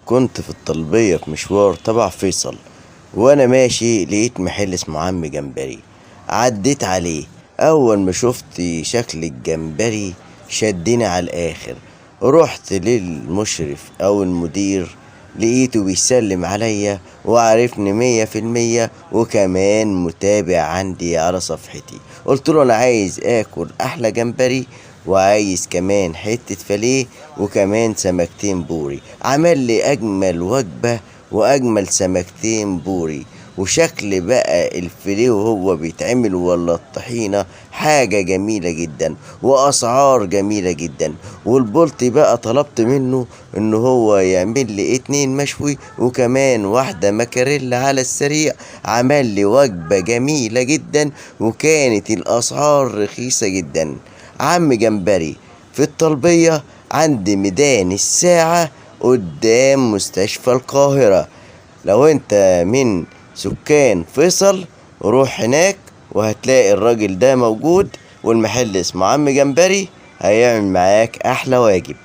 كنت في الطلبية في مشوار تبع فيصل، وانا ماشي لقيت محل اسمه عم جمبري. عديت عليه، اول ما شفت شكل الجمبري شدني على الاخر. رحت للمشرف او المدير، لقيته بيسلم عليا وعرفني 100%، وكمان متابع عندي على صفحتي. قلت له انا عايز اكل احلى جمبري، وعايز كمان حتة فليه، وكمان سمكتين بوري. عمل لي أجمل وجبة وأجمل سمكتين بوري. وشكل بقى الفيليه وهو بيتعمل ولا الطحينة حاجة جميلة جدا، وأسعار جميلة جدا. والبلطي بقى طلبت منه إن هو يعمل لي 2 مشوي وكمان واحدة مكاريلا على السريع. عمل لي وجبة جميلة جدا، وكانت الأسعار رخيصة جدا. عم جمبري في الطلبية عند ميدان الساعة قدام مستشفى القاهرة. لو انت من سكان فيصل روح هناك وهتلاقي الراجل ده موجود، والمحل اسمه عم جمبري، هيعمل معاك احلى واجب.